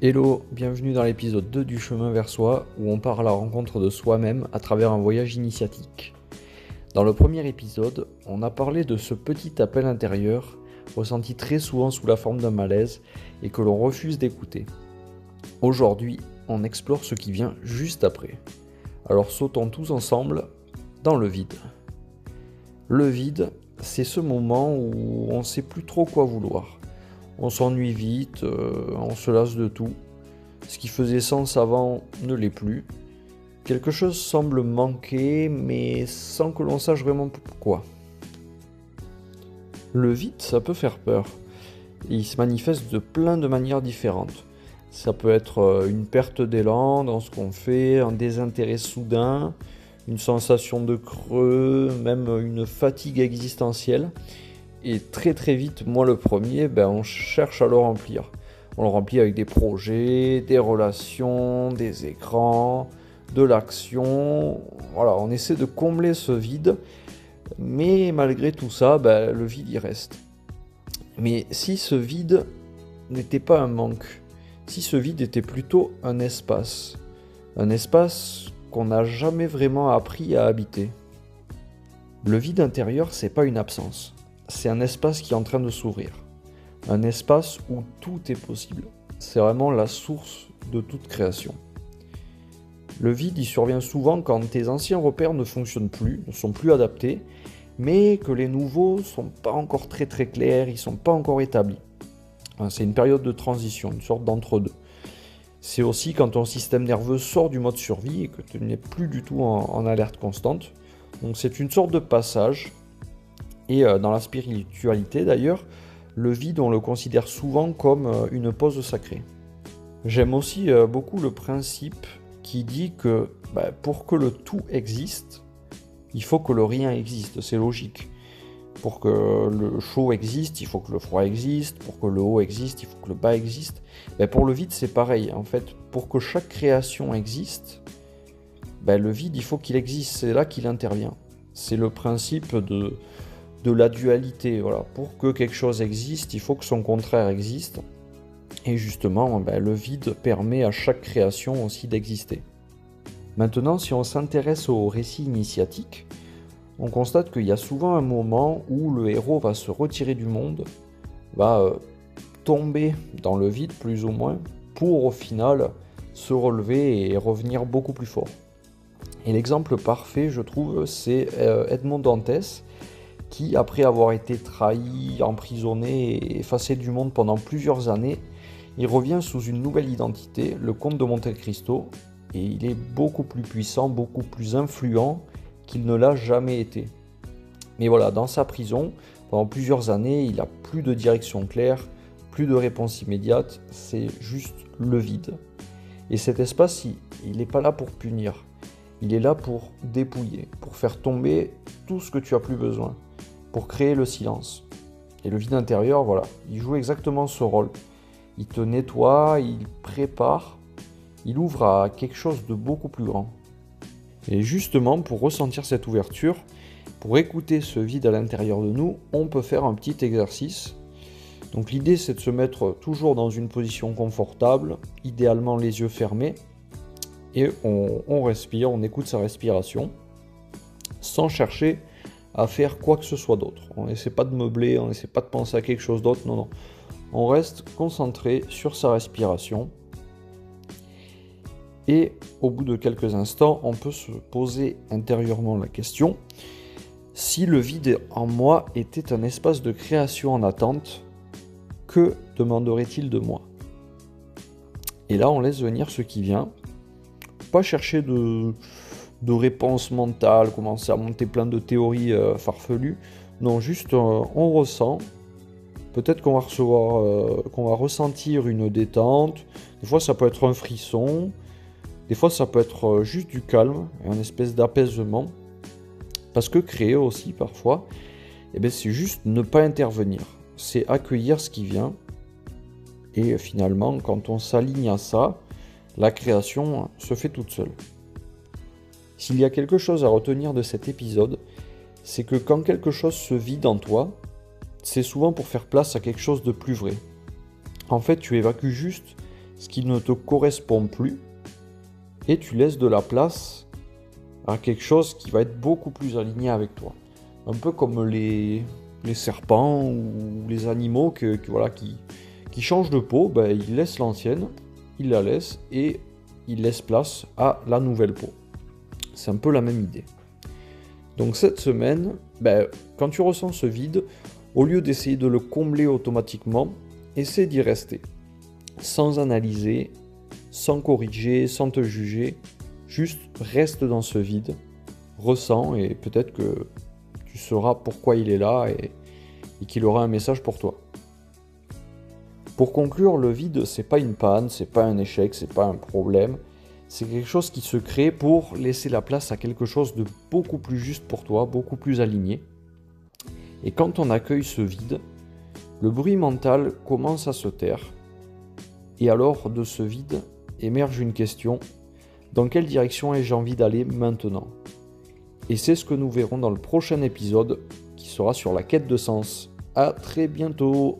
Hello, bienvenue dans l'épisode 2 du Chemin vers soi, où on part à la rencontre de soi-même à travers un voyage initiatique. Dans le premier épisode, on a parlé de ce petit appel intérieur, ressenti très souvent sous la forme d'un malaise, et que l'on refuse d'écouter. Aujourd'hui, on explore ce qui vient juste après. Alors sautons tous ensemble dans le vide. Le vide, c'est ce moment où on ne sait plus trop quoi vouloir. On s'ennuie vite, on se lasse de tout. Ce qui faisait sens avant ne l'est plus. Quelque chose semble manquer, mais sans que l'on sache vraiment pourquoi. Le vide, ça peut faire peur. Et il se manifeste de plein de manières différentes. Ça peut être une perte d'élan dans ce qu'on fait, un désintérêt soudain, une sensation de creux, même une fatigue existentielle. Et très très vite, moi le premier, on cherche à le remplir. On le remplit avec des projets, des relations, des écrans, de l'action. Voilà, on essaie de combler ce vide, mais malgré tout ça, le vide il reste. Mais si ce vide n'était pas un manque, si ce vide était plutôt un espace qu'on n'a jamais vraiment appris à habiter. Le vide intérieur, c'est pas une absence. C'est un espace qui est en train de s'ouvrir. Un espace où tout est possible. C'est vraiment la source de toute création. Le vide, il survient souvent quand tes anciens repères ne fonctionnent plus, ne sont plus adaptés, mais que les nouveaux ne sont pas encore très très clairs, ils ne sont pas encore établis. C'est une période de transition, une sorte d'entre-deux. C'est aussi quand ton système nerveux sort du mode survie et que tu n'es plus du tout en alerte constante. Donc c'est une sorte de passage. Et dans la spiritualité d'ailleurs, le vide on le considère souvent comme une pause sacrée. J'aime aussi beaucoup le principe qui dit que pour que le tout existe, il faut que le rien existe, c'est logique. Pour que le chaud existe, il faut que le froid existe, pour que le haut existe, il faut que le bas existe. Pour le vide c'est pareil, en fait, pour que chaque création existe, le vide il faut qu'il existe, c'est là qu'il intervient. C'est le principe de la dualité. Voilà. Pour que quelque chose existe, il faut que son contraire existe. Et justement, le vide permet à chaque création aussi d'exister. Maintenant, si on s'intéresse au récit initiatique, on constate qu'il y a souvent un moment où le héros va se retirer du monde, va tomber dans le vide plus ou moins, pour au final se relever et revenir beaucoup plus fort. Et l'exemple parfait, je trouve, c'est Edmond Dantès, qui, après avoir été trahi, emprisonné et effacé du monde pendant plusieurs années, il revient sous une nouvelle identité, le comte de Monte Cristo, et il est beaucoup plus puissant, beaucoup plus influent qu'il ne l'a jamais été. Mais voilà, dans sa prison, pendant plusieurs années, il n'a plus de direction claire, plus de réponse immédiate, c'est juste le vide. Et cet espace, il n'est pas là pour punir, il est là pour dépouiller, pour faire tomber tout ce que tu as plus besoin, pour créer le silence. Et le vide intérieur, voilà, il joue exactement ce rôle. Il te nettoie, il prépare, il ouvre à quelque chose de beaucoup plus grand. Et justement, pour ressentir cette ouverture, pour écouter ce vide à l'intérieur de nous, on peut faire un petit exercice. Donc l'idée, c'est de se mettre toujours dans une position confortable, idéalement les yeux fermés, et on respire, on écoute sa respiration, sans chercher à faire quoi que ce soit d'autre. On n'essaie pas de meubler, on n'essaie pas de penser à quelque chose d'autre, non. On reste concentré sur sa respiration. Et au bout de quelques instants, on peut se poser intérieurement la question: si le vide en moi était un espace de création en attente, que demanderait-il de moi? Et là, on laisse venir ce qui vient. Pas chercher de réponses mentales, commencer à monter plein de théories farfelues. Non, juste on ressent. Peut-être qu'on va ressentir une détente. Des fois, ça peut être un frisson. Des fois, ça peut être juste du calme, une espèce d'apaisement. Parce que créer aussi, parfois, c'est juste ne pas intervenir. C'est accueillir ce qui vient. Et finalement, quand on s'aligne à ça, la création se fait toute seule. S'il y a quelque chose à retenir de cet épisode, c'est que quand quelque chose se vide en toi, c'est souvent pour faire place à quelque chose de plus vrai. En fait, tu évacues juste ce qui ne te correspond plus, et tu laisses de la place à quelque chose qui va être beaucoup plus aligné avec toi. Un peu comme les serpents ou les animaux qui changent de peau, ils laissent l'ancienne, ils la laissent et ils laissent place à la nouvelle peau. C'est un peu la même idée. Donc cette semaine, quand tu ressens ce vide, au lieu d'essayer de le combler automatiquement, essaie d'y rester. Sans analyser, sans corriger, sans te juger. Juste reste dans ce vide, ressens et peut-être que tu sauras pourquoi il est là et qu'il aura un message pour toi. Pour conclure, le vide, c'est pas une panne, c'est pas un échec, c'est pas un problème. C'est quelque chose qui se crée pour laisser la place à quelque chose de beaucoup plus juste pour toi, beaucoup plus aligné. Et quand on accueille ce vide, le bruit mental commence à se taire. Et alors, de ce vide, émerge une question: dans quelle direction ai-je envie d'aller maintenant? Et c'est ce que nous verrons dans le prochain épisode, qui sera sur la quête de sens. À très bientôt!